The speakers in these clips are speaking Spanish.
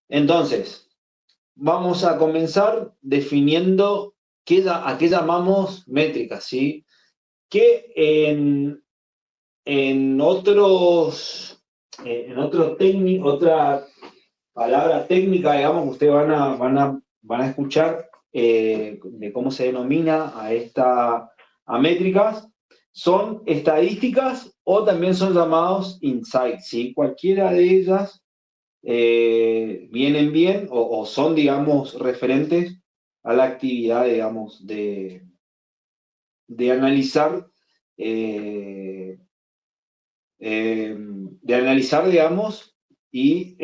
Entonces, vamos a comenzar definiendo a qué llamamos métricas, ¿sí? Que en otra palabra técnica, digamos, que ustedes van a escuchar de cómo se denomina a métricas, son estadísticas o también son llamados insights, ¿sí? Cualquiera de ellas vienen bien o son, digamos, referentes a la actividad, digamos, de analizar, eh, de analizar, digamos, y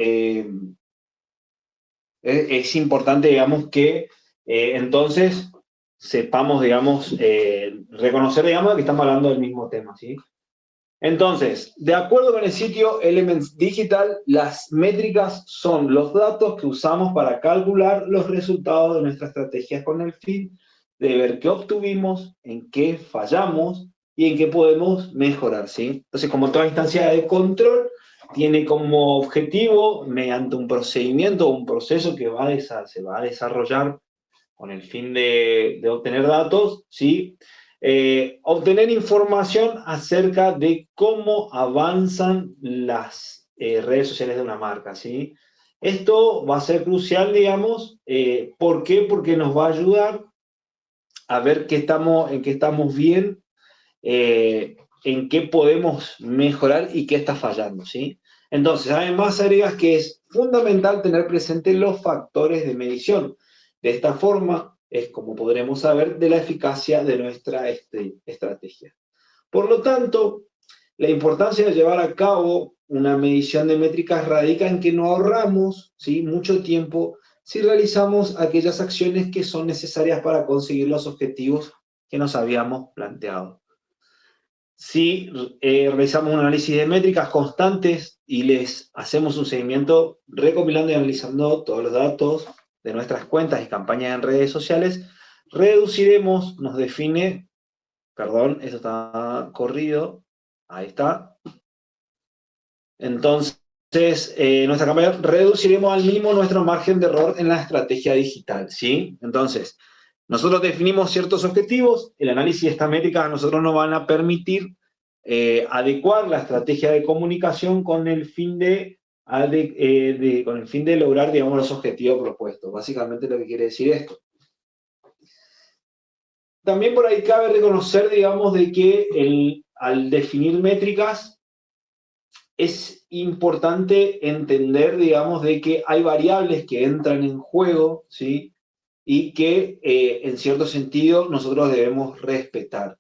es importante, digamos, que entonces sepamos, digamos, reconocer, digamos, que estamos hablando del mismo tema, ¿sí? Entonces, de acuerdo con el sitio Elements Digital, las métricas son los datos que usamos para calcular los resultados de nuestra estrategia con el fin de ver qué obtuvimos, en qué fallamos y en qué podemos mejorar, ¿sí? Entonces, como toda instancia de control, tiene como objetivo, mediante un procedimiento o un proceso que se va a desarrollar con el fin de obtener datos, ¿sí? Obtener información acerca de cómo avanzan las redes sociales de una marca, ¿sí? Esto va a ser crucial, digamos, ¿por qué? Porque nos va a ayudar a ver en qué estamos bien, en qué podemos mejorar y qué está fallando, ¿sí? Entonces, además agregas que es fundamental tener presente los factores de medición. De esta forma es como podremos saber de la eficacia de nuestra estrategia. Por lo tanto, la importancia de llevar a cabo una medición de métricas radica en que no ahorramos, ¿sí?, mucho tiempo si realizamos aquellas acciones que son necesarias para conseguir los objetivos que nos habíamos planteado. Si realizamos un análisis de métricas constantes y les hacemos un seguimiento recopilando y analizando todos los datos de nuestras cuentas y campañas en redes sociales, reduciremos, nos define, perdón, esto está corrido, ahí está. Entonces, nuestra campaña, reduciremos al mínimo nuestro margen de error en la estrategia digital, ¿sí? Entonces, nosotros definimos ciertos objetivos, el análisis de estas métricas a nosotros nos van a permitir adecuar la estrategia de comunicación con el fin con el fin de lograr, digamos, los objetivos propuestos. Básicamente lo que quiere decir esto. También por ahí cabe reconocer, digamos, de que al definir métricas es importante entender, digamos, de que hay variables que entran en juego, ¿sí? Y que en cierto sentido nosotros debemos respetar.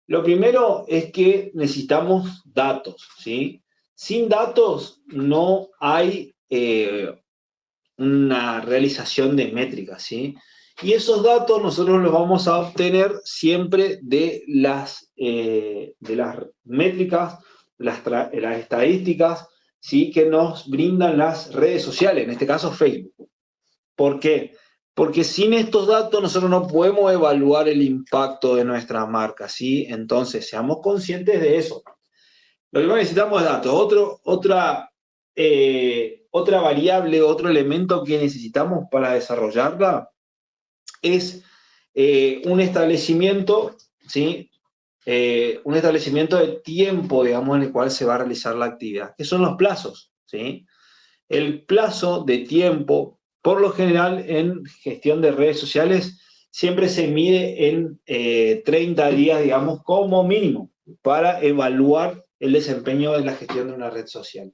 Lo primero es que necesitamos datos, ¿sí? Sin datos no hay una realización de métricas, ¿sí? Y esos datos nosotros los vamos a obtener siempre de las métricas, las estadísticas, ¿sí?, que nos brindan las redes sociales, en este caso Facebook. ¿Por qué? Porque sin estos datos nosotros no podemos evaluar el impacto de nuestra marca, ¿sí? Entonces, seamos conscientes de eso. Lo que necesitamos es datos. Otra variable, otro elemento que necesitamos para desarrollarla es un establecimiento, ¿sí? Un establecimiento de tiempo, digamos, en el cual se va a realizar la actividad, que son los plazos, ¿sí? El plazo de tiempo, por lo general, en gestión de redes sociales, siempre se mide en 30 días, digamos, como mínimo, para evaluar el desempeño de la gestión de una red social.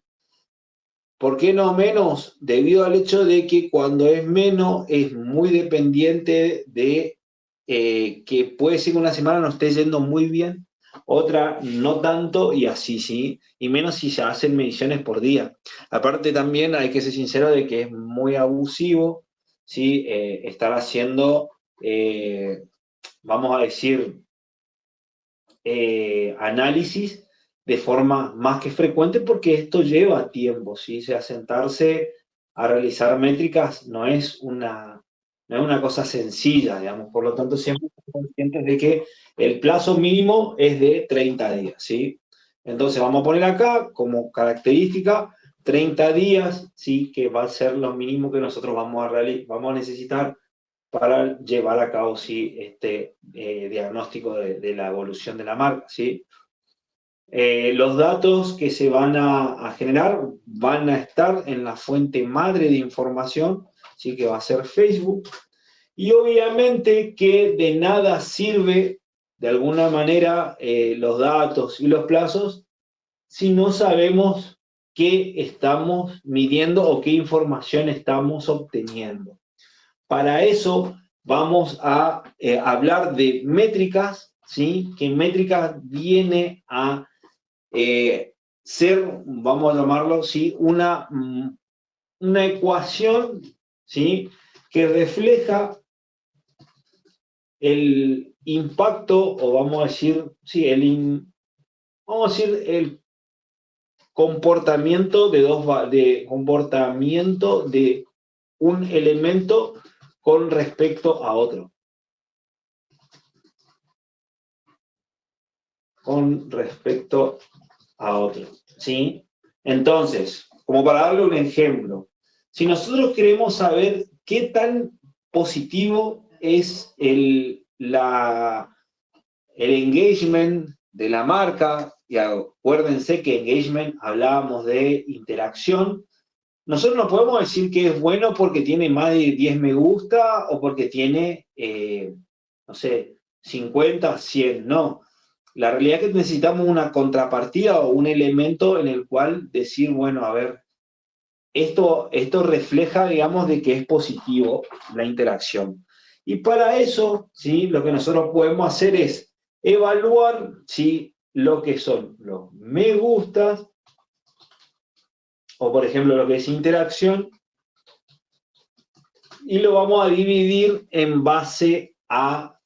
¿Por qué no menos? Debido al hecho de que cuando es menos es muy dependiente de que puede ser que una semana no esté yendo muy bien, otra no tanto y así, ¿sí? Y menos si se hacen mediciones por día. Aparte también hay que ser sincero de que es muy abusivo, ¿sí? Estar haciendo, vamos a decir, análisis de forma más que frecuente porque esto lleva tiempo, ¿sí? O sea, sentarse a realizar métricas no es una cosa sencilla, digamos. Por lo tanto, siempre estamos conscientes de que el plazo mínimo es de 30 días, ¿sí? Entonces, vamos a poner acá como característica 30 días, ¿sí? Que va a ser lo mínimo que nosotros vamos a necesitar para llevar a cabo, ¿sí? Este diagnóstico de la evolución de la marca, ¿sí? Los datos que se van a generar van a estar en la fuente madre de información, ¿sí? Que va a ser Facebook. Y obviamente que de nada sirve, de alguna manera, los datos y los plazos si no sabemos qué estamos midiendo o qué información estamos obteniendo. Para eso vamos a hablar de métricas, ¿sí? Que métricas viene a ser, vamos a llamarlo, ¿sí? Una ecuación, ¿sí? Que refleja el impacto, o vamos a decir, sí, vamos a decir, el comportamiento comportamiento de un elemento con respecto a otro. Con respecto a otro, ¿sí? Entonces, como para darle un ejemplo, si nosotros queremos saber qué tan positivo es el engagement de la marca, y acuérdense que engagement hablábamos de interacción, nosotros no podemos decir que es bueno porque tiene más de 10 me gusta o porque tiene, no sé, 50, 100, no. La realidad es que necesitamos una contrapartida o un elemento en el cual decir, bueno, a ver, esto refleja, digamos, de que es positivo la interacción. Y para eso, ¿sí? Lo que nosotros podemos hacer es evaluar, ¿sí? Lo que son los me gustas, o por ejemplo lo que es interacción, y lo vamos a dividir en base a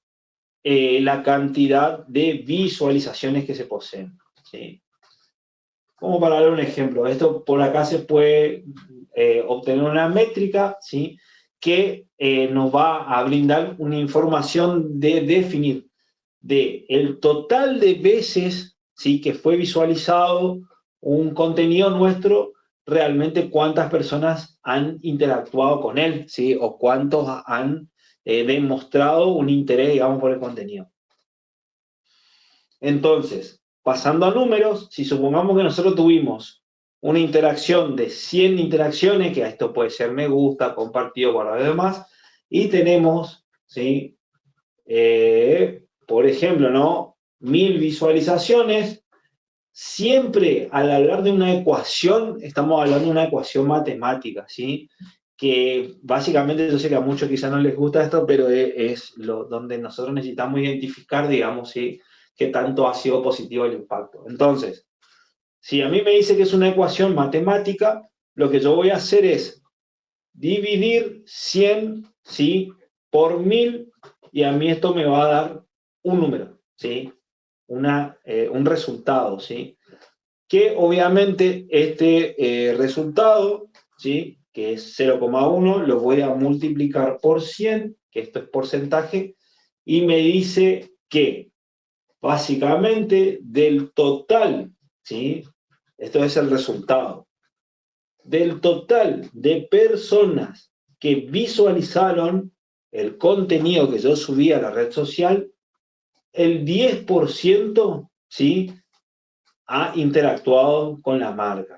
la cantidad de visualizaciones que se poseen, ¿sí? Como para dar un ejemplo, esto por acá se puede obtener una métrica, ¿sí? Que nos va a brindar una información de definir de el total de veces, ¿sí? Que fue visualizado un contenido nuestro, realmente cuántas personas han interactuado con él, ¿sí? O cuántos han demostrado un interés, digamos, por el contenido. Entonces, pasando a números, si supongamos que nosotros tuvimos una interacción de 100 interacciones, que a esto puede ser me gusta, compartido, por lo demás, y tenemos, ¿sí? Por ejemplo, ¿no? 1000 visualizaciones, siempre al hablar de una ecuación, estamos hablando de una ecuación matemática, ¿sí? Que básicamente, yo sé que a muchos quizás no les gusta esto, pero es donde nosotros necesitamos identificar, digamos, ¿sí? Qué tanto ha sido positivo el impacto. Entonces, si a mí me dice que es una ecuación matemática, lo que yo voy a hacer es dividir 100, ¿sí? Por 1000, y a mí esto me va a dar un número, ¿sí? Un resultado, ¿sí? Que obviamente este resultado, ¿sí? Que es 0,1, lo voy a multiplicar por 100, que esto es porcentaje, y me dice que básicamente del total, ¿sí? Esto es el resultado, del total de personas que visualizaron el contenido que yo subí a la red social, el 10%, ¿sí? Ha interactuado con la marca.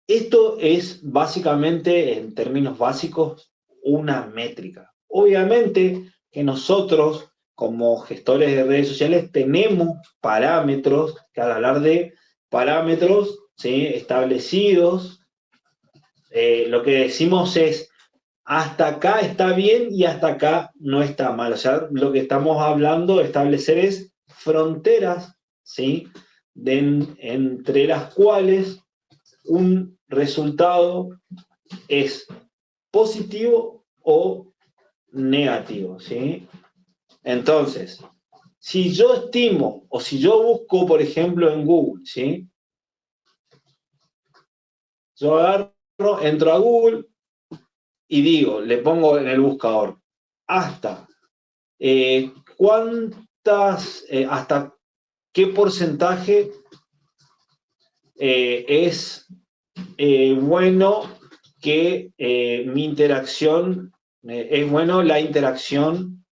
Esto es básicamente, en términos básicos, una métrica. Obviamente que nosotros, como gestores de redes sociales, tenemos parámetros, que al hablar de parámetros, ¿sí? Establecidos, lo que decimos es, hasta acá está bien y hasta acá no está mal. O sea, lo que estamos hablando de establecer es fronteras, ¿sí? Entre las cuales un resultado es positivo o negativo, ¿sí? Entonces, si yo estimo o si yo busco, por ejemplo, en Google, ¿sí? Yo agarro, entro a Google y digo, le pongo en el buscador, hasta hasta qué porcentaje es bueno que mi interacción, es bueno la interacción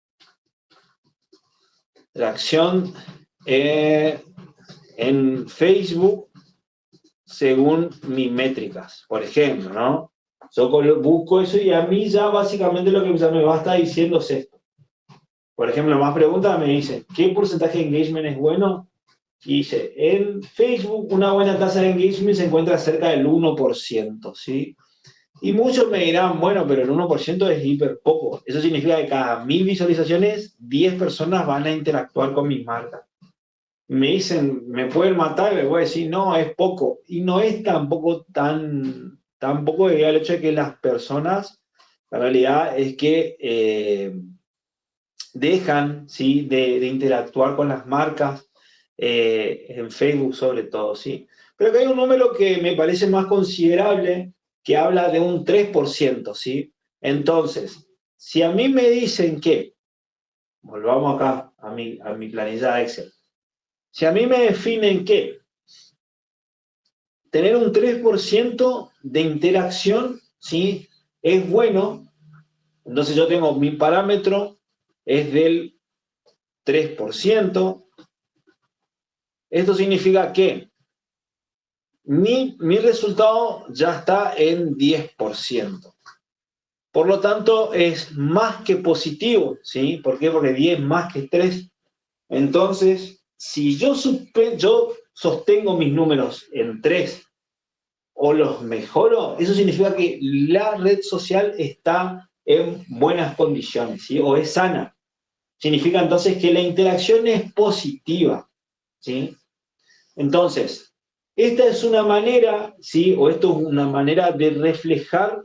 en Facebook según mis métricas, por ejemplo, ¿no? Yo busco eso y a mí ya básicamente lo que ya me va a estar diciendo es esto. Por ejemplo, más preguntas me dicen, ¿qué porcentaje de engagement es bueno? Y dice, en Facebook una buena tasa de engagement se encuentra cerca del 1%, ¿sí? Y muchos me dirán, bueno, pero el 1% es hiper poco. Eso significa que cada 1000 visualizaciones, 10 personas van a interactuar con mis marcas. Me dicen, me pueden matar, y les voy a decir, no, es poco. Y no es tampoco tan poco debido al hecho de que las personas, la realidad es que dejan, ¿sí?, de interactuar con las marcas, en Facebook sobre todo, ¿sí? Pero que hay un número que me parece más considerable, que habla de un 3%, ¿sí? Entonces, si a mí me dicen que, volvamos acá a mi planilla de Excel, si a mí me definen que tener un 3% de interacción, ¿sí?, es bueno, entonces yo tengo mi parámetro, es del 3%. Esto significa que mi resultado ya está en 10%. Por lo tanto, es más que positivo, ¿sí? ¿Por qué? Porque 10 más que 3. Entonces, si yo sostengo mis números en 3 o los mejoro, eso significa que la red social está en buenas condiciones, ¿sí? O es sana. Significa entonces que la interacción es positiva, ¿sí? Entonces, esta es una manera, ¿sí? O esto es una manera de reflejar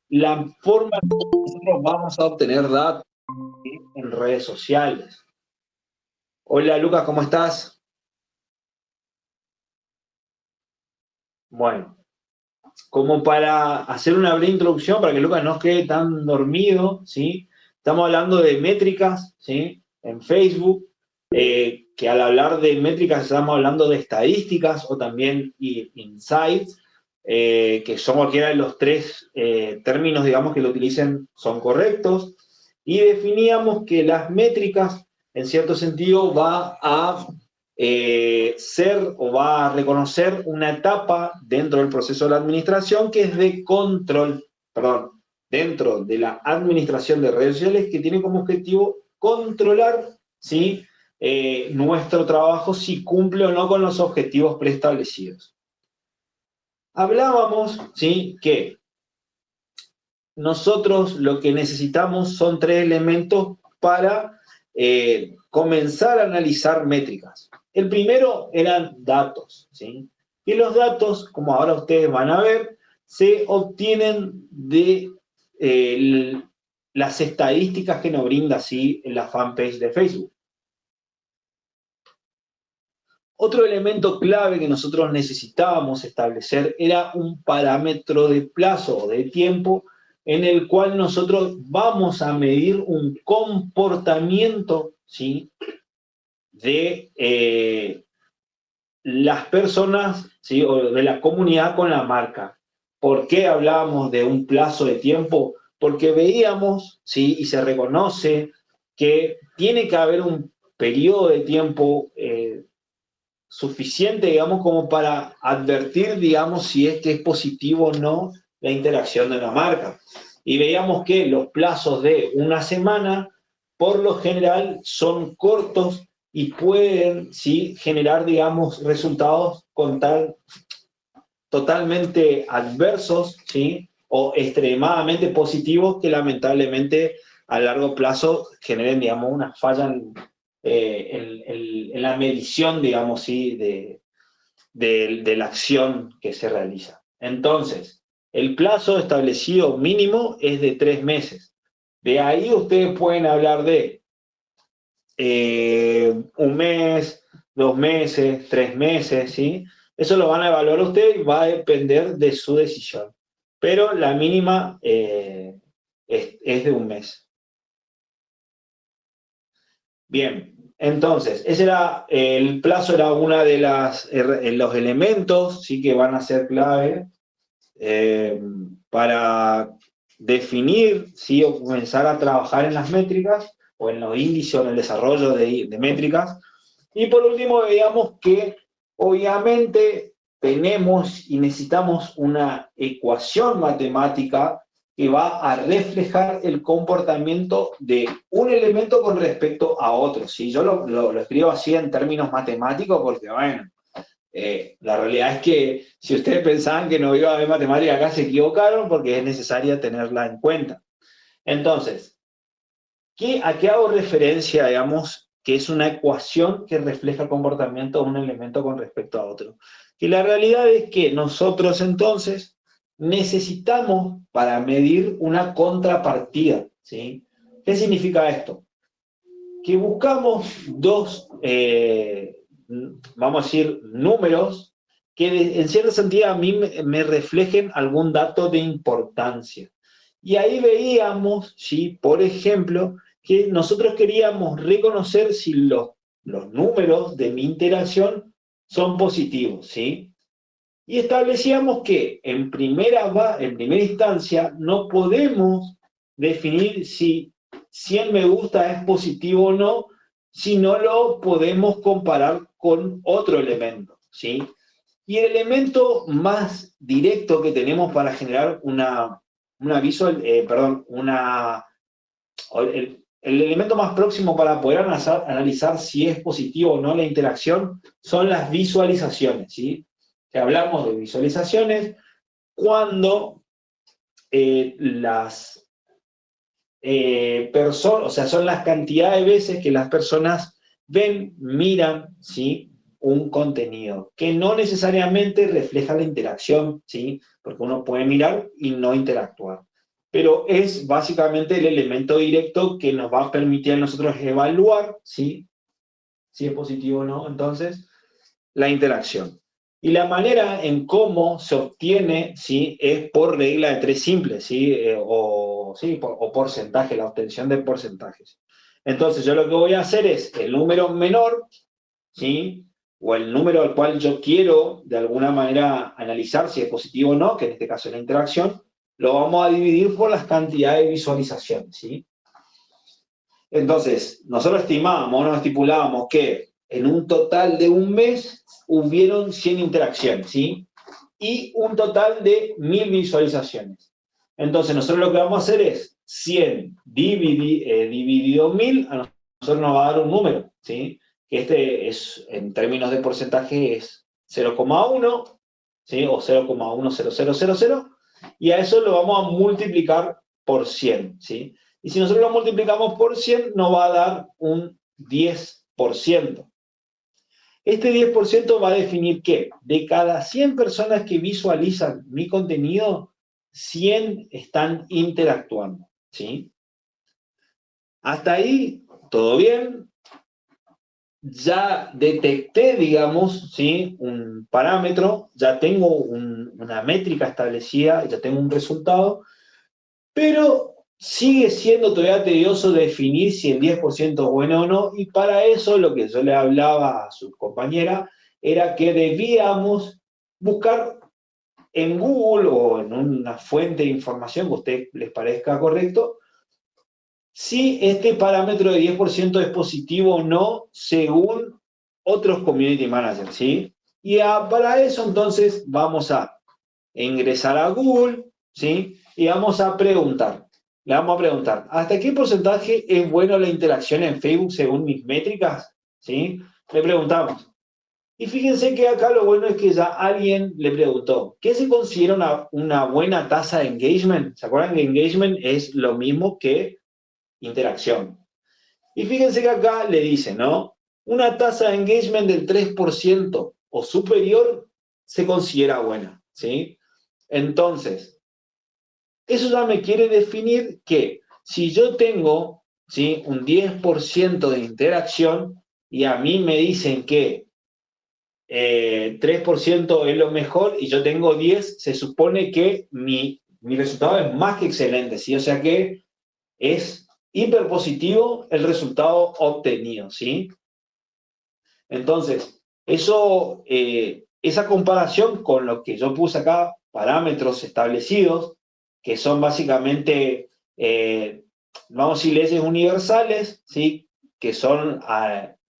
la forma en que nosotros vamos a obtener datos, ¿sí?, en redes sociales. Hola Lucas, ¿cómo estás? Bueno, como para hacer una breve introducción, para que Lucas no quede tan dormido, ¿sí? Estamos hablando de métricas, ¿sí?, en Facebook, que al hablar de métricas estamos hablando de estadísticas o también insights, que son cualquiera de los tres términos, digamos, que lo utilicen son correctos, y definíamos que las métricas, en cierto sentido, va a ser o va a reconocer una etapa dentro del proceso de la administración que es de control, perdón, dentro de la administración de redes sociales, que tiene como objetivo controlar, ¿sí?, nuestro trabajo, si cumple o no con los objetivos preestablecidos. Hablábamos, ¿sí?, que nosotros lo que necesitamos son 3 elementos para comenzar a analizar métricas. El primero eran datos, ¿sí? Y los datos, como ahora ustedes van a ver, se obtienen de las estadísticas que nos brinda, ¿sí?, la fanpage de Facebook. Otro elemento clave que nosotros necesitábamos establecer era un parámetro de plazo o de tiempo en el cual nosotros vamos a medir un comportamiento, ¿sí?, de las personas, ¿sí?, o de la comunidad con la marca. ¿Por qué hablábamos de un plazo de tiempo? Porque veíamos, ¿sí?, y se reconoce que tiene que haber un periodo de tiempo suficiente, digamos, como para advertir, digamos, si es que es positivo o no la interacción de la marca. Y veíamos que los plazos de una semana, por lo general, son cortos y pueden, sí, generar, digamos, resultados totalmente adversos, ¿sí?, o extremadamente positivos que lamentablemente a largo plazo generen, digamos, una falla en la medición, digamos, ¿sí?, de la acción que se realiza. Entonces, el plazo establecido mínimo es de 3 meses. De ahí ustedes pueden hablar de un mes, 2 meses, 3 meses, ¿sí? Eso lo van a evaluar ustedes y va a depender de su decisión. Pero la mínima es de un mes. Bien, Entonces, ese era, el plazo era una de los elementos, sí, que van a ser clave para definir, sí, o comenzar a trabajar en las métricas, o en los índices, o en el desarrollo de métricas. Y por último, veíamos que obviamente tenemos y necesitamos una ecuación matemática que va a reflejar el comportamiento de un elemento con respecto a otro. ¿Sí? Yo lo escribo así en términos matemáticos porque, bueno, la realidad es que si ustedes pensaban que no iba a haber matemática acá, se equivocaron porque es necesaria tenerla en cuenta. Entonces, ¿a qué hago referencia, digamos, que es una ecuación que refleja el comportamiento de un elemento con respecto a otro? Y la realidad es que nosotros entonces necesitamos para medir una contrapartida, ¿sí? ¿Qué significa esto? Que buscamos dos, vamos a decir, números que en cierto sentido a mí me reflejen algún dato de importancia. Y ahí veíamos, ¿sí? Por ejemplo, que nosotros queríamos reconocer si los números de mi interacción son positivos, ¿sí? Y establecíamos que en primera instancia no podemos definir si 100 me gusta es positivo o no, si no lo podemos comparar con otro elemento, ¿sí? Y el elemento más directo que tenemos para generar una visual, el elemento más próximo para poder analizar si es positivo o no la interacción son las visualizaciones, ¿sí? Que hablamos de visualizaciones cuando las personas, o sea, son las cantidades de veces que las personas ven, miran, ¿sí? Un contenido, que no necesariamente refleja la interacción, ¿sí? Porque uno puede mirar y no interactuar. Pero es básicamente el elemento directo que nos va a permitir a nosotros evaluar, ¿sí? Si es positivo o no, entonces, la interacción. Y la manera en cómo se obtiene, ¿sí? Es por regla de tres simples, ¿sí? O porcentaje, la obtención de porcentajes. Entonces, yo lo que voy a hacer es el número menor, ¿sí? O el número al cual yo quiero, de alguna manera, analizar si es positivo o no, que en este caso es la interacción, lo vamos a dividir por las cantidades de visualización, ¿sí? Entonces, nosotros estimábamos, nos estipulábamos que en un total de un mes hubieron 100 interacciones, ¿sí? Y un total de 1000 visualizaciones. Entonces, nosotros lo que vamos a hacer es 100 dividido 1000, a nosotros nos va a dar un número, ¿sí? Que este es, en términos de porcentaje, es 0,1, ¿sí? O 0,10000, y a eso lo vamos a multiplicar por 100, ¿sí? Y si nosotros lo multiplicamos por 100, nos va a dar un 10%. Este 10% va a definir que de cada 100 personas que visualizan mi contenido, 100 están interactuando, ¿sí? Hasta ahí, todo bien. Ya detecté, digamos, ¿sí? Un parámetro, ya tengo una métrica establecida, ya tengo un resultado, pero sigue siendo todavía tedioso definir si el 10% es bueno o no, y para eso lo que yo le hablaba a su compañera era que debíamos buscar en Google o en una fuente de información que a usted les parezca correcto, si este parámetro de 10% es positivo o no según otros community managers, ¿sí? Y para eso entonces vamos a ingresar a Google, ¿sí? Y vamos a preguntar, le vamos a preguntar, ¿hasta qué porcentaje es bueno la interacción en Facebook según mis métricas? ¿Sí? Le preguntamos. Y fíjense que acá lo bueno es que ya alguien le preguntó, ¿qué se considera una buena tasa de engagement? ¿Se acuerdan que engagement es lo mismo que interacción? Y fíjense que acá le dice, ¿no? Una tasa de engagement del 3% o superior se considera buena, ¿sí? Entonces, eso ya me quiere definir que si yo tengo, ¿sí? Un 10% de interacción y a mí me dicen que 3% es lo mejor y yo tengo 10, se supone que mi resultado es más que excelente, ¿sí? O sea que es hiper positivo el resultado obtenido, ¿sí? Entonces, eso, esa comparación con lo que yo puse acá, parámetros establecidos, que son básicamente, vamos a decir, leyes universales, ¿sí? Que son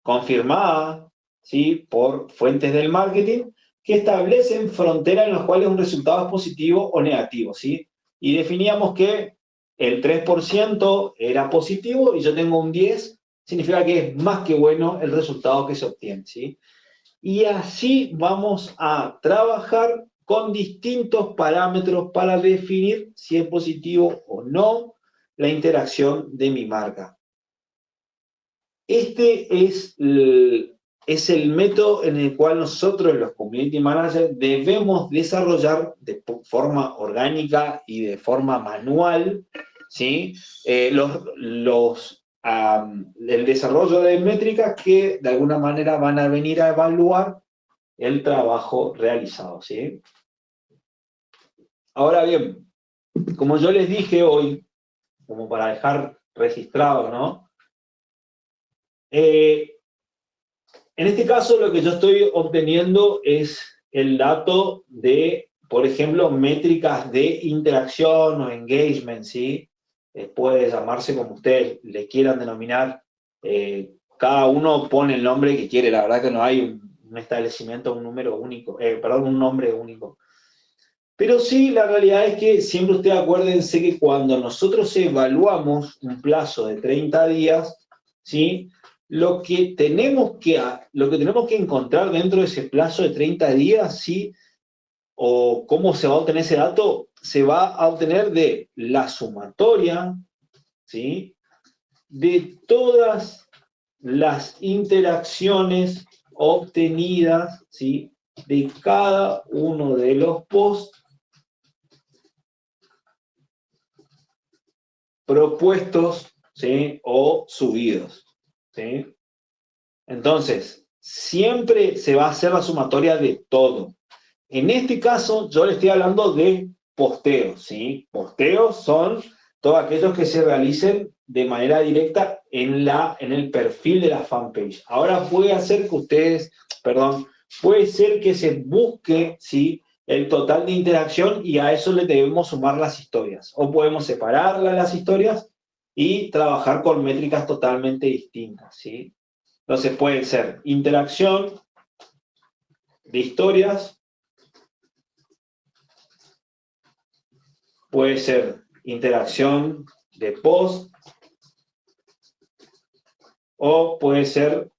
confirmadas, ¿sí? Por fuentes del marketing, que establecen fronteras en las cuales un resultado es positivo o negativo, ¿sí? Y definíamos que el 3% era positivo y yo tengo un 10%, significa que es más que bueno el resultado que se obtiene, ¿sí? Y así vamos a trabajar con distintos parámetros para definir si es positivo o no la interacción de mi marca. Este es el método en el cual nosotros, los community managers, debemos desarrollar de forma orgánica y de forma manual, ¿sí? El desarrollo de métricas que de alguna manera van a venir a evaluar el trabajo realizado, ¿sí? Ahora bien, como yo les dije hoy, como para dejar registrado, ¿no? En este caso, lo que yo estoy obteniendo es el dato de, por ejemplo, métricas de interacción o engagement, ¿sí? Puede llamarse como ustedes le quieran denominar. Cada uno pone el nombre que quiere. La verdad que no hay un establecimiento, un número único, perdón, un nombre único. Pero sí, la realidad es que siempre ustedes acuérdense que cuando nosotros evaluamos un plazo de 30 días, ¿sí? Lo que tenemos que encontrar dentro de ese plazo de 30 días, ¿sí? O cómo se va a obtener ese dato, se va a obtener de la sumatoria, ¿sí? De todas las interacciones obtenidas, ¿sí? De cada uno de los posts propuestos, ¿sí? O subidos, ¿sí? Entonces, siempre se va a hacer la sumatoria de todo. En este caso, yo le estoy hablando de posteos, ¿sí? Posteos son todos aquellos que se realicen de manera directa en el perfil de la fanpage. Ahora puede ser que se busque, ¿sí? El total de interacción y a eso le debemos sumar las historias. O podemos separarlas las historias y trabajar con métricas totalmente distintas, ¿sí? Entonces puede ser interacción de historias, puede ser interacción de post o puede ser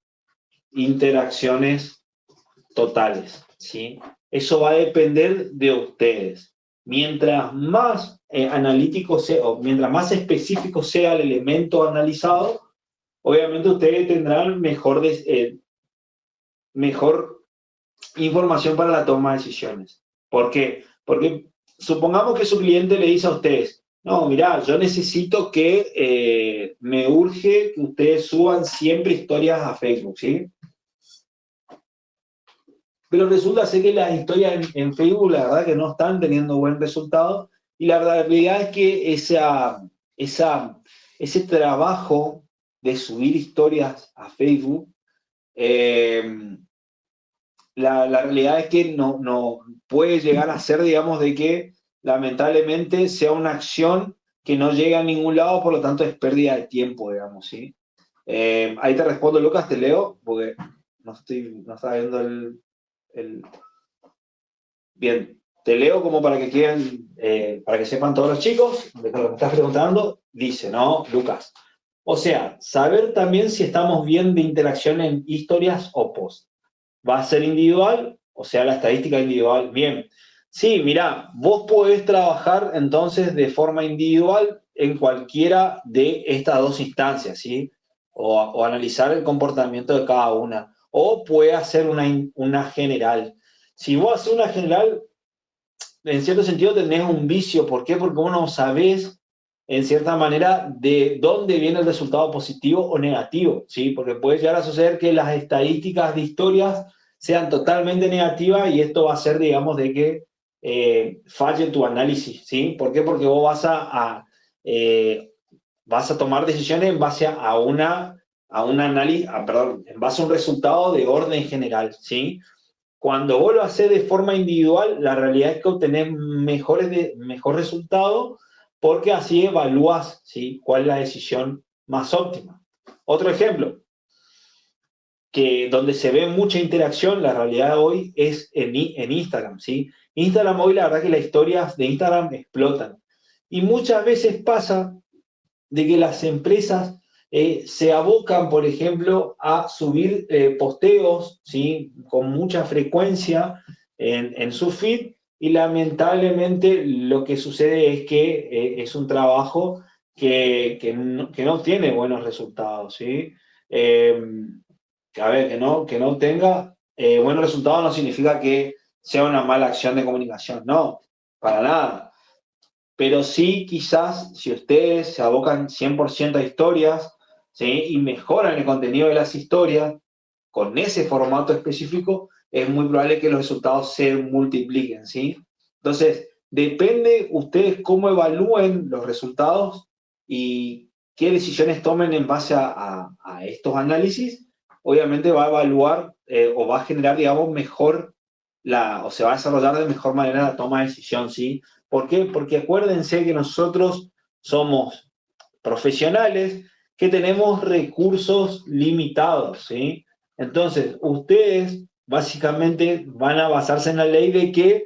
interacciones totales, ¿sí? Eso va a depender de ustedes. Mientras más analítico sea, o mientras más específico sea el elemento analizado, obviamente ustedes tendrán mejor información para la toma de decisiones. ¿Por qué? Porque supongamos que su cliente le dice a ustedes, no, mira, yo necesito que me urge que ustedes suban siempre historias a Facebook, ¿sí? Pero resulta ser que las historias en Facebook, la verdad que no están teniendo buen resultado, y la realidad es que ese trabajo de subir historias a Facebook, la realidad es que no puede llegar a ser, digamos, de que lamentablemente sea una acción que no llega a ningún lado, por lo tanto es pérdida de tiempo, digamos, ¿sí? Ahí te respondo, Lucas, te leo, porque no estaba viendo el... Bien, te leo como para que queden, para que sepan todos los chicos de lo que me estás preguntando. Dice, ¿no, Lucas? O sea, saber también si estamos bien de interacción en historias o posts. ¿Va a ser individual? O sea, la estadística individual. Bien. Sí, mira, vos podés trabajar entonces de forma individual en cualquiera de estas dos instancias, ¿sí? O analizar el comportamiento de cada una. O puede hacer una general. Si vos haces una general, en cierto sentido tenés un vicio. ¿Por qué? Porque vos no sabés, en cierta manera, de dónde viene el resultado positivo o negativo, ¿sí? Porque puede llegar a suceder que las estadísticas de historias sean totalmente negativas y esto va a ser, digamos, de que falle tu análisis, ¿sí? ¿Por qué? Porque vos vas a tomar decisiones en base a a un análisis, perdón, en base a un resultado de orden general, ¿sí? Cuando vos lo haces de forma individual, la realidad es que obtenés mejor resultado porque así evalúas, ¿sí?, cuál es la decisión más óptima. Otro ejemplo, que donde se ve mucha interacción, la realidad hoy es en Instagram, ¿sí? Instagram hoy, la verdad que las historias de Instagram explotan. Y muchas veces pasa de que las empresas se abocan, por ejemplo, a subir posteos, ¿sí?, con mucha frecuencia en su feed, y lamentablemente lo que sucede es que es un trabajo que no tiene buenos resultados, ¿sí? Eh, a ver, que no tenga buenos resultados no significa que sea una mala acción de comunicación, no, para nada. Pero sí, quizás, si ustedes se abocan 100% a historias, ¿sí?, y mejoran el contenido de las historias con ese formato específico, es muy probable que los resultados se multipliquen, ¿sí? Entonces, depende ustedes cómo evalúen los resultados y qué decisiones tomen en base a estos análisis. Obviamente va a evaluar o va a generar, digamos, o se va a desarrollar de mejor manera la toma de decisión, ¿sí? ¿Por qué? Porque acuérdense que nosotros somos profesionales que tenemos recursos limitados, ¿sí? Entonces, ustedes básicamente van a basarse en la ley de que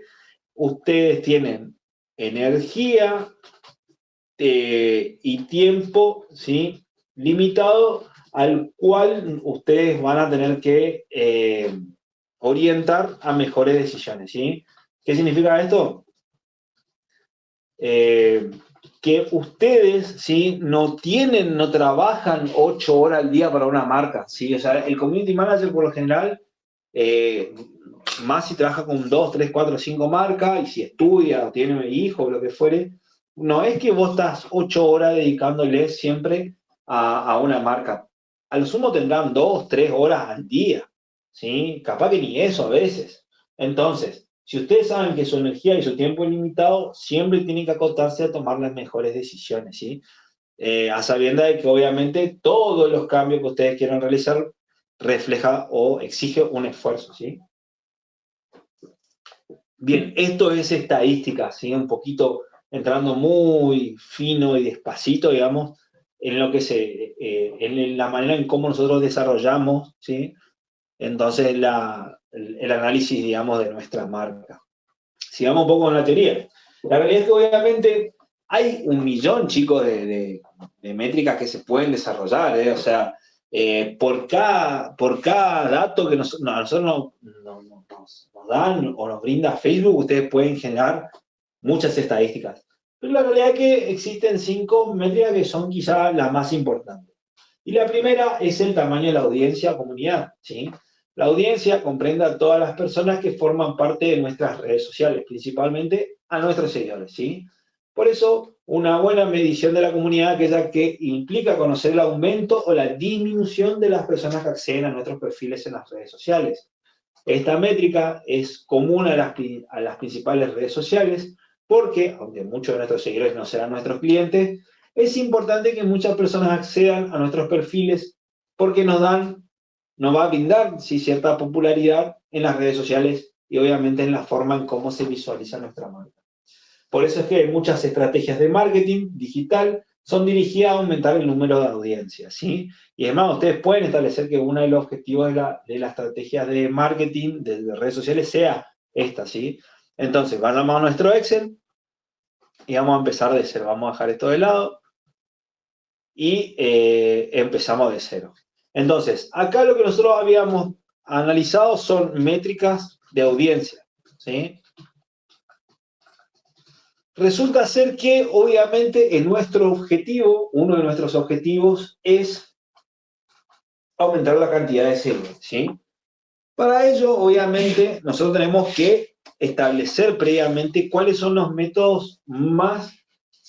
ustedes tienen energía y tiempo, ¿sí?, limitado, al cual ustedes van a tener que orientar a mejores decisiones, ¿sí? ¿Qué significa esto? Que ustedes, ¿sí?, no trabajan 8 horas al día para una marca, ¿sí? O sea, el community manager por lo general, eh, más si trabaja con 2, 3, 4, 5 marcas, y si estudia o tiene hijos o lo que fuere, no es que vos estás 8 horas dedicándole siempre a una marca. A lo sumo tendrán 2, 3 horas al día, ¿sí? Capaz que ni eso a veces. Entonces, si ustedes saben que su energía y su tiempo es limitado, siempre tienen que acotarse a tomar las mejores decisiones, ¿sí? A sabiendas de que obviamente todos los cambios que ustedes quieran realizar refleja o exige un esfuerzo, ¿sí? Bien, esto es estadística, ¿sí? Un poquito entrando muy fino y despacito, digamos, en lo que en la manera en cómo nosotros desarrollamos, ¿sí? Entonces el análisis, digamos, de nuestra marca. Sigamos un poco con la teoría. La realidad es que obviamente hay 1.000.000, chicos, de métricas que se pueden desarrollar, ¿eh? O sea, por cada dato que a nosotros nos dan o nos brinda Facebook, ustedes pueden generar muchas estadísticas. Pero la realidad es que existen 5 métricas que son quizá las más importantes. Y la primera es el tamaño de la audiencia o comunidad, ¿sí? La audiencia comprende a todas las personas que forman parte de nuestras redes sociales, principalmente a nuestros seguidores, ¿sí? Por eso, una buena medición de la comunidad es aquella que implica conocer el aumento o la disminución de las personas que acceden a nuestros perfiles en las redes sociales. Esta métrica es común a las principales redes sociales porque, aunque muchos de nuestros seguidores no serán nuestros clientes, es importante que muchas personas accedan a nuestros perfiles porque nos va a brindar, sí, cierta popularidad en las redes sociales y obviamente en la forma en cómo se visualiza nuestra marca. Por eso es que muchas estrategias de marketing digital son dirigidas a aumentar el número de audiencias, ¿sí? Y además ustedes pueden establecer que uno de los objetivos de la estrategia de marketing de redes sociales sea esta, ¿sí? Entonces, vamos a nuestro Excel y vamos a empezar de cero. Vamos a dejar esto de lado y empezamos de cero. Entonces, acá lo que nosotros habíamos analizado son métricas de audiencia, ¿sí? Resulta ser que, obviamente, uno de nuestros objetivos es aumentar la cantidad de seguidores, ¿sí? Para ello, obviamente, nosotros tenemos que establecer previamente cuáles son los métodos más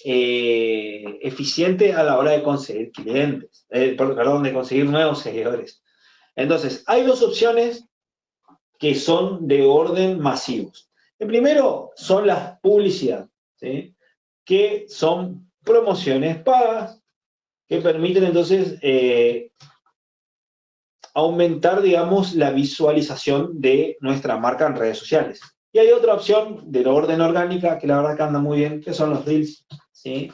eficientes a la hora de conseguir clientes, de conseguir nuevos seguidores. Entonces, hay 2 opciones que son de orden masivos. El primero son las publicidades, ¿sí?, que son promociones pagas que permiten entonces aumentar, digamos, la visualización de nuestra marca en redes sociales. Y hay otra opción de orden orgánica que la verdad que anda muy bien, que son los Reels, ¿sí?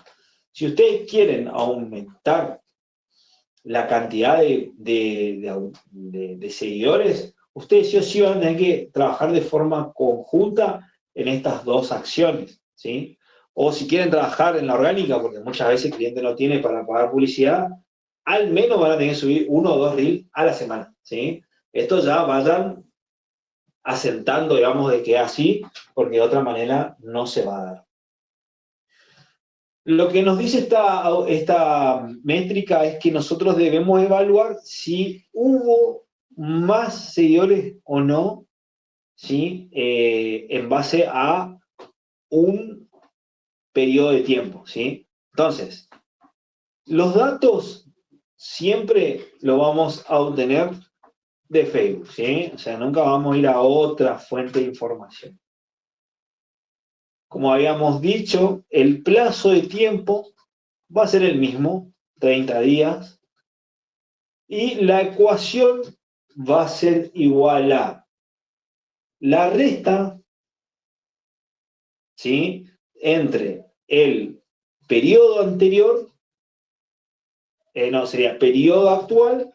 Si ustedes quieren aumentar la cantidad de seguidores, ustedes sí o sí van a tener que trabajar de forma conjunta en estas dos acciones, ¿sí? O si quieren trabajar en la orgánica, porque muchas veces el cliente no tiene para pagar publicidad, al menos van a tener que subir 1 o 2 reels a la semana, ¿sí? Esto ya vayan asentando, digamos, de que es así, porque de otra manera no se va a dar. Lo que nos dice esta métrica es que nosotros debemos evaluar si hubo más seguidores o no, ¿sí? En base a un periodo de tiempo, ¿sí? Entonces, los datos siempre lo vamos a obtener de Facebook, ¿sí? O sea, nunca vamos a ir a otra fuente de información. Como habíamos dicho, el plazo de tiempo va a ser el mismo, 30 días, y la ecuación va a ser igual a la resta, ¿sí? Entre el periodo anterior, no, sería periodo actual,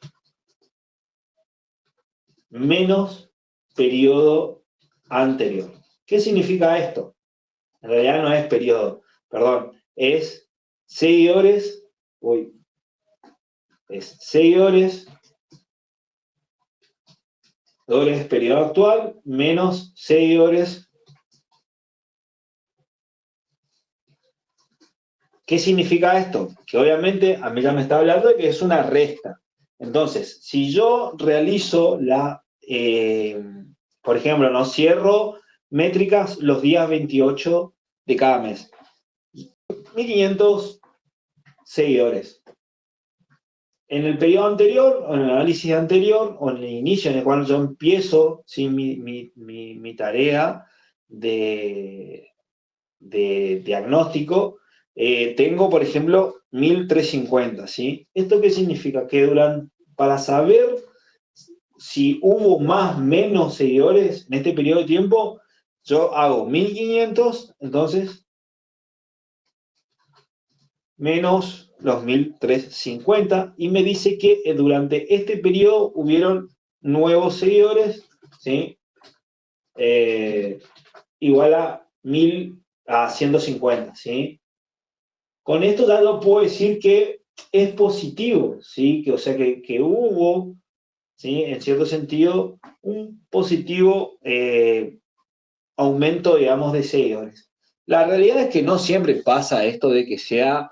menos periodo anterior. ¿Qué significa esto? En realidad no es periodo, perdón, es seguidores, seguidores periodo actual, menos seguidores. ¿Qué significa esto? Que obviamente a mí ya me está hablando de que es una resta. Entonces, si yo realizo por ejemplo, no cierro métricas los días 28 de cada mes. 1.500 seguidores. En el periodo anterior, o en el análisis anterior, o en el inicio en el cual yo empiezo ¿sí? mi tarea de diagnóstico, tengo, por ejemplo, 1.350, ¿sí? ¿Esto qué significa? Que para saber si hubo más o menos seguidores en este periodo de tiempo, yo hago 1.500, entonces, menos los 1.350, y me dice que durante este periodo hubieron nuevos seguidores, ¿sí? Igual a 1.150, ¿sí? Con esto ya no puedo decir que es positivo, ¿sí? O sea, que hubo, ¿sí? En cierto sentido, un positivo aumento, digamos, de seguidores. La realidad es que no siempre pasa esto de que sea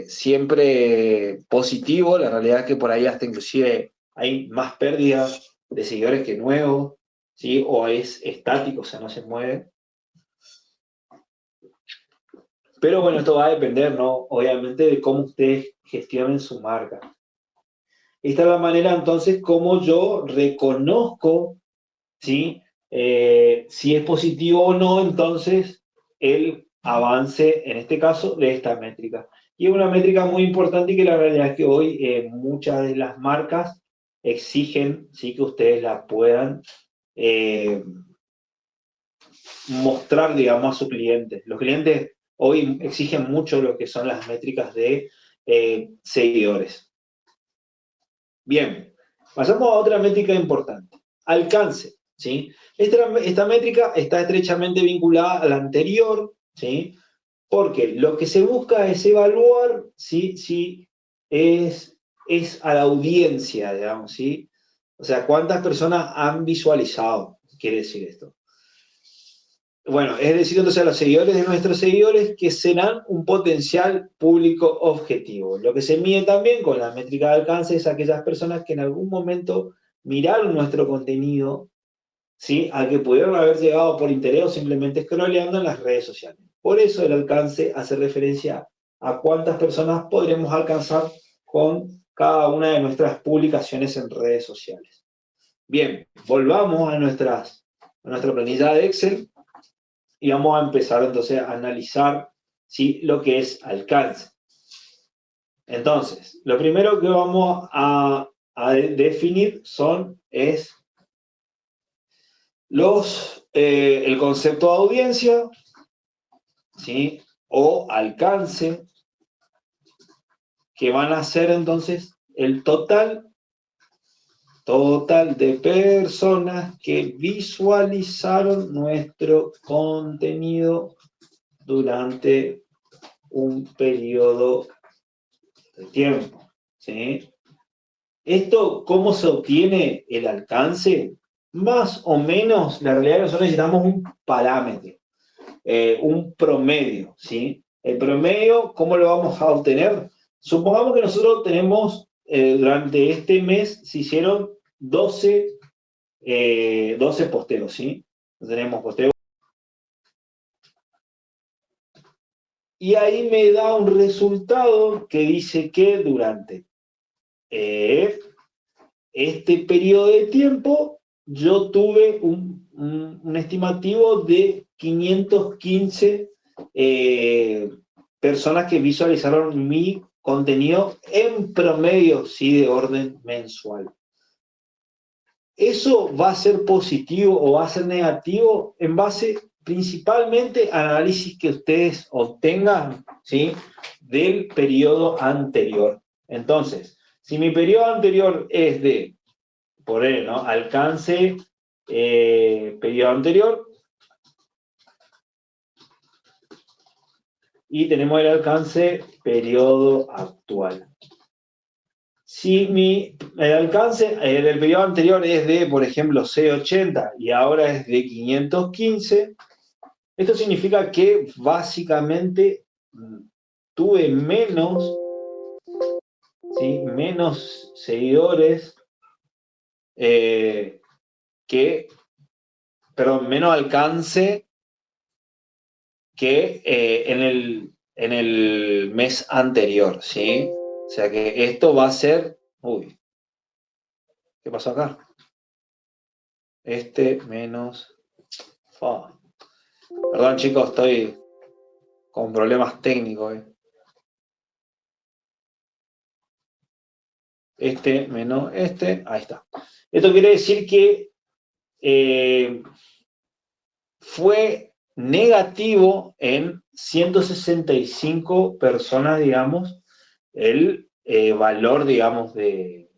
siempre positivo. La realidad es que por ahí hasta inclusive hay más pérdidas de seguidores que nuevos, ¿sí? O es estático, o sea, no se mueve. Pero bueno, esto va a depender, ¿no? Obviamente de cómo ustedes gestionen su marca. Esta es la manera entonces como yo reconozco, ¿sí? Si es positivo o no, entonces, el avance, en este caso, de esta métrica. Y es una métrica muy importante y que la realidad es que hoy muchas de las marcas exigen, ¿sí? Que ustedes la puedan mostrar, digamos, a sus clientes. Los clientes hoy exigen mucho lo que son las métricas de seguidores. Bien, pasamos a otra métrica importante, alcance, ¿sí? Esta métrica está estrechamente vinculada a la anterior, ¿sí? Porque lo que se busca es evaluar si es a la audiencia, digamos, ¿sí? O sea, cuántas personas han visualizado, quiere decir esto. Bueno, es decir, entonces a los seguidores de nuestros seguidores que serán un potencial público objetivo. Lo que se mide también con la métrica de alcance es aquellas personas que en algún momento miraron nuestro contenido, ¿sí? Al que pudieron haber llegado por interés o simplemente scrolleando en las redes sociales. Por eso el alcance hace referencia a cuántas personas podremos alcanzar con cada una de nuestras publicaciones en redes sociales. Bien, volvamos a nuestra planilla de Excel. Y vamos a empezar entonces a analizar, ¿sí? Lo que es alcance. Entonces, lo primero que vamos a a definir es el concepto de audiencia, ¿sí? O alcance, que van a ser entonces el total de personas que visualizaron nuestro contenido durante un periodo de tiempo, ¿sí? Esto, ¿cómo se obtiene el alcance? Más o menos, la realidad es que nosotros necesitamos un parámetro, un promedio, ¿sí? El promedio, ¿cómo lo vamos a obtener? Supongamos que nosotros tenemos, durante este mes, se hicieron 12 posteos, ¿sí? Tenemos posteos. Y ahí me da un resultado que dice que durante este periodo de tiempo yo tuve un estimativo de 515 personas que visualizaron mi contenido en promedio, sí, de orden mensual. ¿Eso va a ser positivo o va a ser negativo? En base principalmente al análisis que ustedes obtengan, ¿sí?, del periodo anterior. Entonces, si mi periodo anterior es de, por él, ¿no?, alcance, periodo anterior, y tenemos el alcance periodo actual. Si el alcance del periodo anterior es de, por ejemplo, 680 y ahora es de 515, esto significa que básicamente tuve menos, ¿sí?, menos seguidores, menos alcance que en el mes anterior, ¿sí? O sea que esto va a ser... Uy, ¿qué pasó acá? Menos... Perdón, chicos, estoy con problemas técnicos. Menos ahí está. Esto quiere decir que fue negativo en 165 personas, digamos, el valor, digamos, de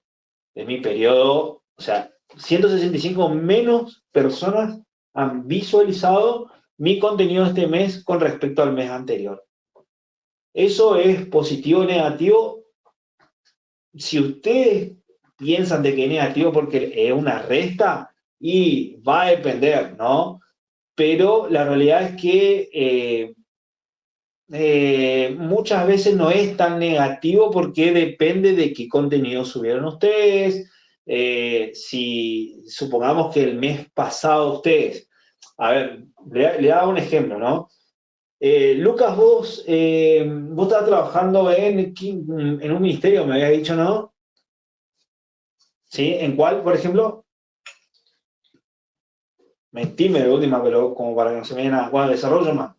mi periodo. O sea, 165 menos personas han visualizado mi contenido este mes con respecto al mes anterior. ¿Eso es positivo o negativo? Si ustedes piensan de que es negativo porque es una resta, y va a depender, ¿no? Pero la realidad es que muchas veces no es tan negativo porque depende de qué contenido subieron ustedes. Si supongamos que el mes pasado ustedes, a ver, le hago un ejemplo, ¿no? Lucas, vos estás trabajando en un ministerio, me habías dicho, ¿no? ¿Sí? ¿En cuál, por ejemplo? Mentime de última, pero como para que no se me nada. Bueno, desarrollo humano.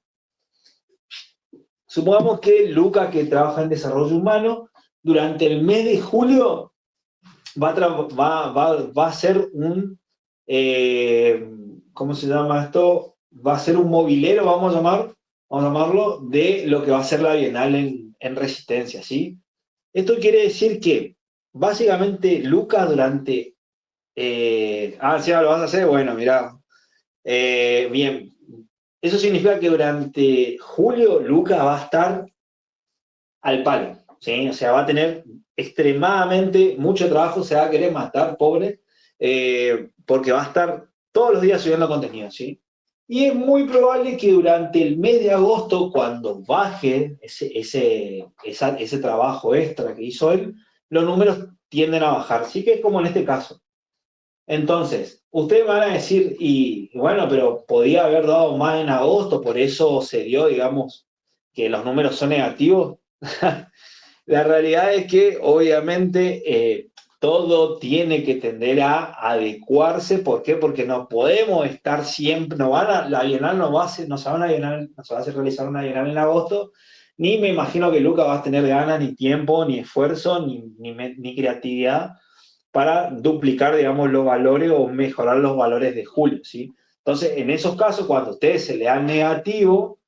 Supongamos que Lucas, que trabaja en desarrollo humano, durante el mes de julio va a ser un, ¿cómo se llama esto? Va a ser un movilero, vamos a llamarlo, de lo que va a ser la Bienal en Resistencia, ¿sí? Esto quiere decir que, básicamente, Lucas durante... sí, lo vas a hacer, bueno, mirá. Bien. Eso significa que durante julio Lucas va a estar al palo, ¿sí? O sea, va a tener extremadamente mucho trabajo, se va a querer matar, pobre, porque va a estar todos los días subiendo contenido, ¿sí? Y es muy probable que durante el mes de agosto, cuando baje ese trabajo extra que hizo él, los números tienden a bajar. Sí que es como en este caso. Entonces, ustedes van a decir, y bueno, pero podía haber dado más en agosto, por eso se dio, digamos, que los números son negativos. La realidad es que, obviamente, todo tiene que tender a adecuarse. ¿Por qué? Porque no podemos estar siempre, la Bienal no va a ser, no se va a hacer realizar una Bienal en agosto, ni me imagino que Luca va a tener ganas, ni tiempo, ni esfuerzo, ni creatividad para duplicar, digamos, los valores o mejorar los valores de julio, ¿sí? Entonces, en esos casos, cuando a ustedes se le da negativo,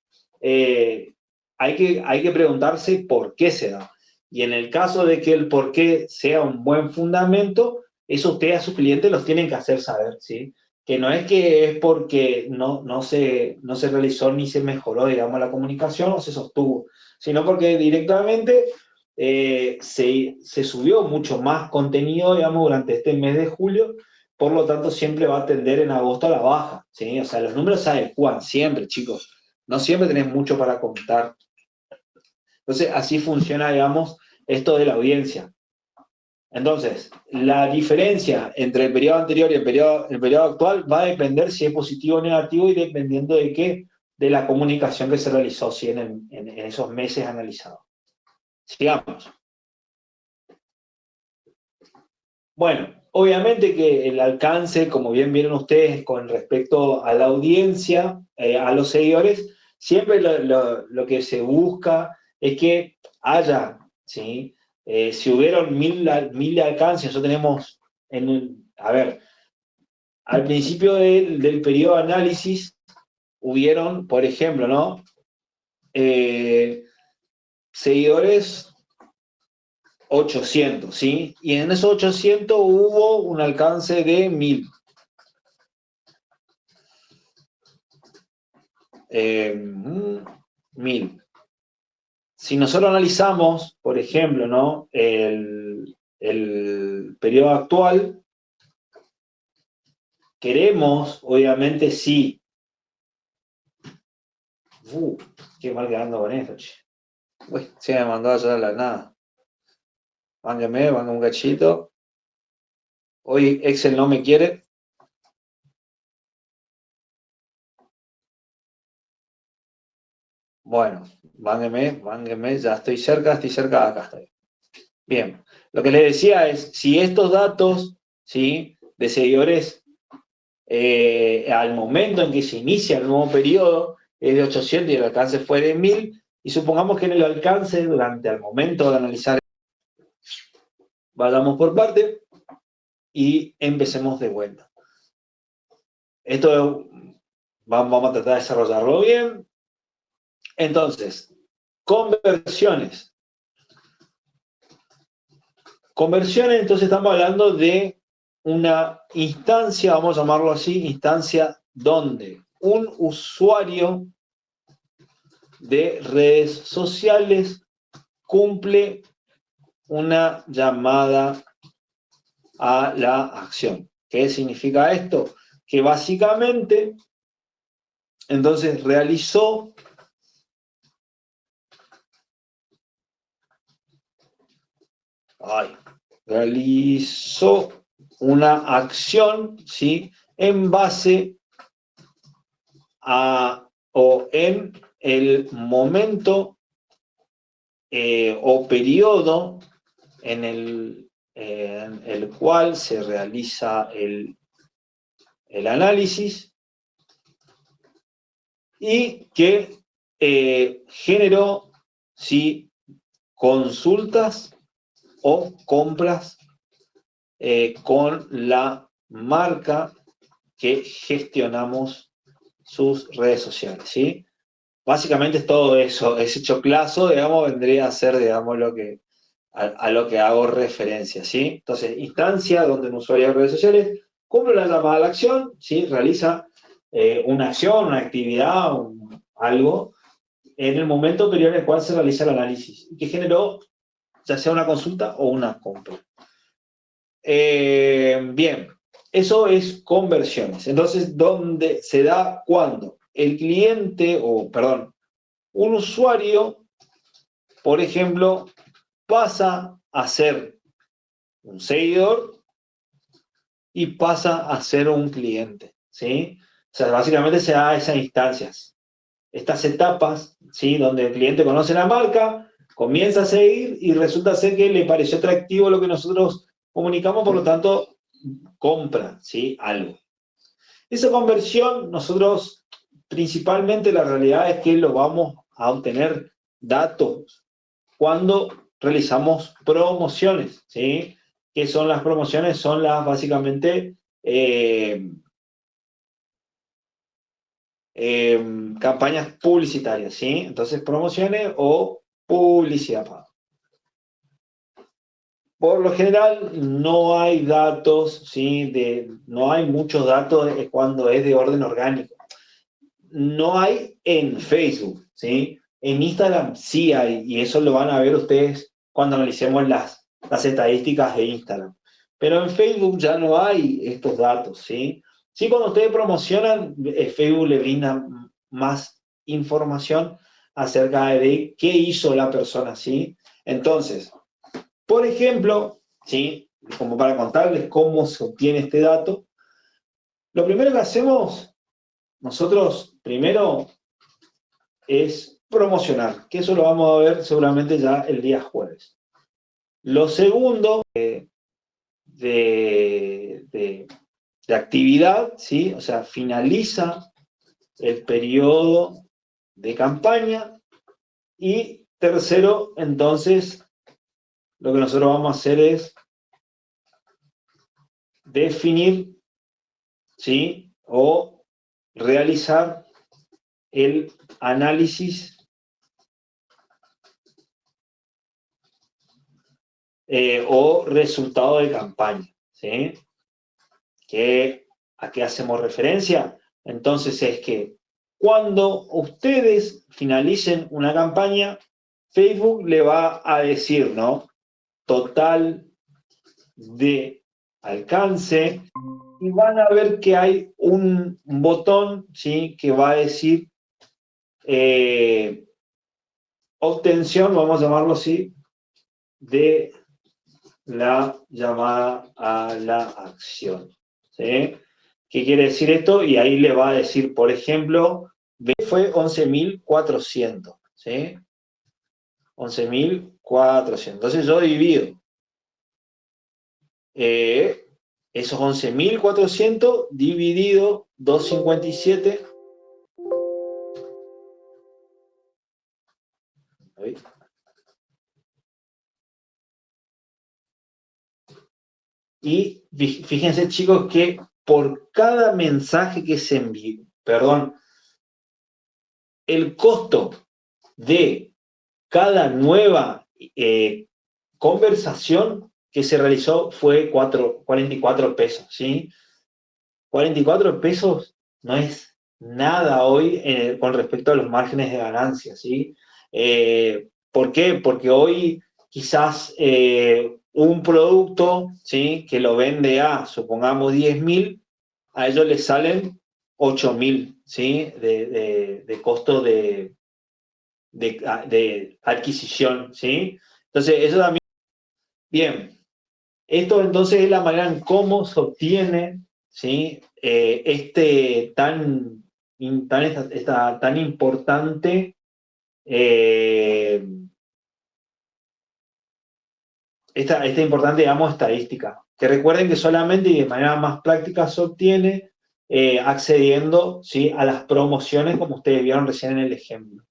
hay que preguntarse por qué se da. Y en el caso de que el por qué sea un buen fundamento, eso ustedes a sus clientes los tienen que hacer saber, ¿sí? Que no es que es porque no se realizó ni se mejoró, digamos, la comunicación o se sostuvo, sino porque directamente se subió mucho más contenido, digamos, durante este mes de julio, por lo tanto siempre va a tender en agosto a la baja, ¿sí? O sea, los números se adecúan siempre, chicos. No siempre tenés mucho para contar. Entonces, así funciona, digamos, esto de la audiencia. Entonces, la diferencia entre el periodo anterior y el periodo actual va a depender si es positivo o negativo y dependiendo de qué, de la comunicación que se realizó, ¿sí? En esos meses analizados. Sigamos. Bueno, obviamente que el alcance, como bien vieron ustedes, con respecto a la audiencia, a los seguidores, siempre lo que se busca es que haya, ¿sí? Si hubieron mil alcances, nosotros tenemos, a ver, al principio del periodo de análisis, hubieron, por ejemplo, ¿no? Seguidores 800, ¿sí? Y en esos 800 hubo un alcance de 1000. 1000. Si nosotros analizamos, por ejemplo, ¿no? el periodo actual, queremos, obviamente, sí. Qué mal quedando con esto, che. Uy, se me mandó a llorar la nada. Vángame un cachito. Hoy Excel no me quiere. Bueno, vángueme, ya estoy cerca, acá estoy. Bien, lo que les decía es, si estos datos, ¿sí? De seguidores al momento en que se inicia el nuevo periodo es de 800 y el alcance fue de 1000, y supongamos que en el alcance, durante el momento de analizar, vayamos por parte y empecemos de vuelta. Esto vamos a tratar de desarrollarlo bien. Entonces, conversiones. Conversiones, entonces estamos hablando de una instancia, vamos a llamarlo así, instancia donde un usuario de redes sociales cumple una llamada a la acción. ¿Qué significa esto? Que básicamente, entonces realizó una acción, ¿sí? En base a o en el momento o periodo en el cual se realiza el análisis y que generó, ¿sí? Consultas o compras con la marca que gestionamos sus redes sociales, ¿sí? Básicamente es todo eso, ese choclazo, digamos, vendría a ser, digamos, a lo que hago referencia, ¿sí? Entonces, instancia donde un usuario de redes sociales cumple la llamada a la acción, ¿sí? Realiza una acción, una actividad, algo, en el momento anterior en el cual se realiza el análisis, que generó ya sea una consulta o una compra. Bien, eso es conversiones. Entonces, ¿dónde se da cuándo? El cliente, perdón, un usuario, por ejemplo, pasa a ser un seguidor y pasa a ser un cliente, ¿sí? O sea, básicamente se da esas instancias, estas etapas, ¿sí? Donde el cliente conoce la marca, comienza a seguir y resulta ser que le pareció atractivo lo que nosotros comunicamos, por lo tanto, compra, ¿sí? Algo. Esa conversión, nosotros, principalmente la realidad es que lo vamos a obtener datos cuando realizamos promociones, ¿sí? ¿Qué son las promociones? Son las, básicamente, campañas publicitarias, ¿sí? Entonces, promociones o publicidad paga. Por lo general, no hay datos, ¿sí? No hay muchos datos cuando es de orden orgánico. No hay en Facebook, ¿sí? En Instagram sí hay, y eso lo van a ver ustedes cuando analicemos las estadísticas de Instagram. Pero en Facebook ya no hay estos datos, ¿sí? Sí, cuando ustedes promocionan, Facebook le brinda más información acerca de qué hizo la persona, ¿sí? Entonces, por ejemplo, ¿sí? Como para contarles cómo se obtiene este dato, lo primero que hacemos nosotros, primero, es promocionar, que eso lo vamos a ver seguramente ya el día jueves. Lo segundo, de actividad, ¿sí? O sea, finaliza el periodo de campaña. Y tercero, entonces, lo que nosotros vamos a hacer es definir, ¿sí? O realizar el análisis o resultado de campaña, ¿sí? ¿A qué hacemos referencia? Entonces es que cuando ustedes finalicen una campaña, Facebook le va a decir, ¿no? Total de alcance, y van a ver que hay un botón, ¿sí? Que va a decir obtención, vamos a llamarlo así, de la llamada a la acción, ¿sí? ¿Qué quiere decir esto? Y ahí le va a decir, por ejemplo, B fue 11.400, ¿sí? 11.400. Entonces yo divido esos 11.400 dividido 257. Y fíjense, chicos, que por cada mensaje que se envíe, perdón, el costo de cada nueva conversación que se realizó fue 44 pesos, ¿sí? 44 pesos no es nada hoy con respecto a los márgenes de ganancia, ¿sí? ¿Por qué? Porque hoy quizás un producto, ¿sí? Que lo vende a, supongamos, 10.000, a ellos les salen 8.000, ¿sí? De costo de adquisición, ¿sí? Entonces, eso también. Bien, esto entonces es la manera en cómo se obtiene, ¿sí? Tan importante, eh, esta importante, digamos, estadística. Que recuerden que solamente y de manera más práctica se obtiene accediendo, ¿sí? A las promociones, como ustedes vieron recién en el ejemplo.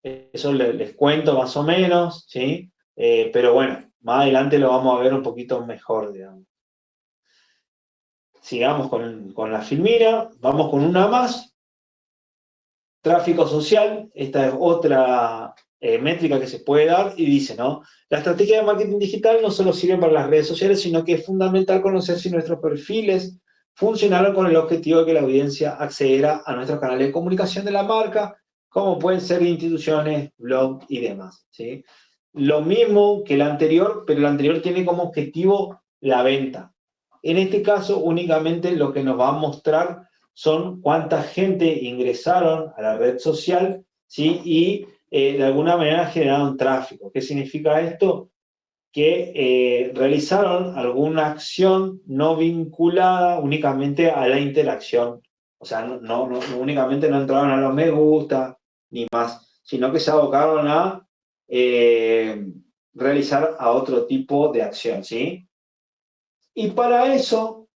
Eso les cuento más o menos, ¿sí? Pero bueno, más adelante lo vamos a ver un poquito mejor, digamos. Sigamos con la Filmina, vamos con una más. Tráfico social, esta es otra métrica que se puede dar y dice, ¿no? La estrategia de marketing digital no solo sirve para las redes sociales, sino que es fundamental conocer si nuestros perfiles funcionaron con el objetivo de que la audiencia accediera a nuestros canales de comunicación de la marca, como pueden ser instituciones, blogs y demás, ¿sí? Lo mismo que el anterior, pero el anterior tiene como objetivo la venta. En este caso, únicamente lo que nos va a mostrar son cuánta gente ingresaron a la red social, ¿sí? Y de alguna manera generaron tráfico. ¿Qué significa esto? Que realizaron alguna acción no vinculada únicamente a la interacción. O sea, únicamente no entraron a los me gusta ni más, sino que se abocaron a realizar a otro tipo de acción, ¿sí? Y para eso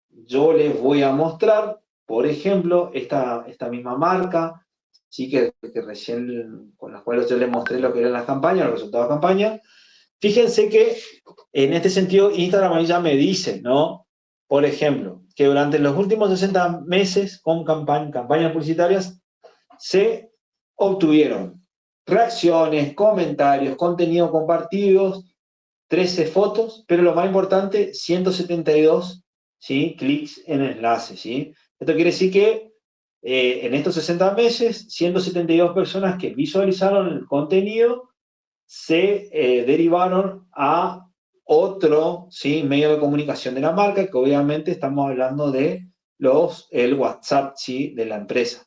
yo les voy a mostrar, por ejemplo, esta misma marca, ¿sí? que recién, con las cuales yo les mostré lo que eran las campañas, los resultados de campaña. Fíjense que en este sentido Instagram a mí ya me dice, ¿no? Por ejemplo, que durante los últimos 60 meses con campañas publicitarias se obtuvieron reacciones, comentarios, contenido compartidos, 13 fotos, pero lo más importante, 172, ¿sí? Clics en enlace, ¿sí? Esto quiere decir que en estos 60 meses, 172 personas que visualizaron el contenido se derivaron a otro, ¿sí? Medio de comunicación de la marca, que obviamente estamos hablando de el WhatsApp, ¿sí? De la empresa.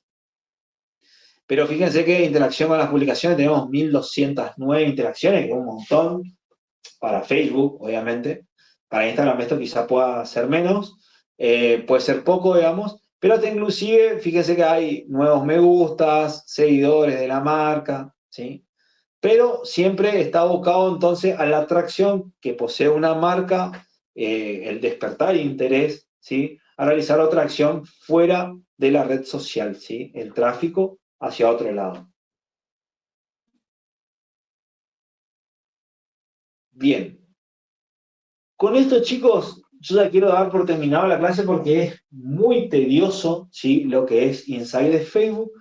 Pero fíjense que interacción con las publicaciones, tenemos 1209 interacciones, que es un montón para Facebook, obviamente. Para Instagram esto quizá pueda ser menos, puede ser poco, digamos, pero hasta inclusive, fíjense que hay nuevos me gustas, seguidores de la marca, ¿sí? Pero siempre está abocado entonces a la atracción que posee una marca, el despertar interés, ¿sí? A realizar otra acción fuera de la red social, ¿sí? El tráfico hacia otro lado. Bien. Con esto, chicos, yo ya quiero dar por terminado la clase porque es muy tedioso, ¿sí? Lo que es Insight de Facebook.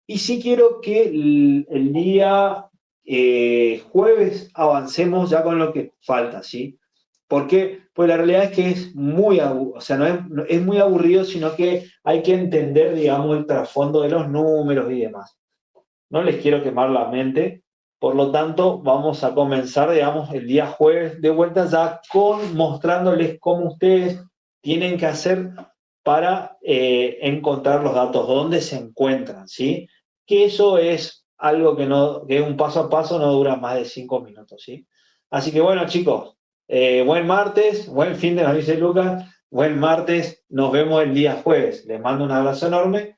Y sí quiero que el día jueves avancemos ya con lo que falta, ¿sí? ¿Por qué? Pues la realidad es que es muy aburrido, o sea, no es muy aburrido, sino que hay que entender, digamos, el trasfondo de los números y demás. No les quiero quemar la mente, por lo tanto, vamos a comenzar, digamos, el día jueves de vuelta ya con mostrándoles cómo ustedes tienen que hacer para encontrar los datos, dónde se encuentran, ¿sí? Que eso es algo que un paso a paso no dura más de 5 minutos, ¿sí? Así que bueno, chicos, buen martes, buen fin de, nos dice Lucas, buen martes, nos vemos el día jueves. Les mando un abrazo enorme.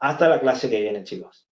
Hasta la clase que viene, chicos.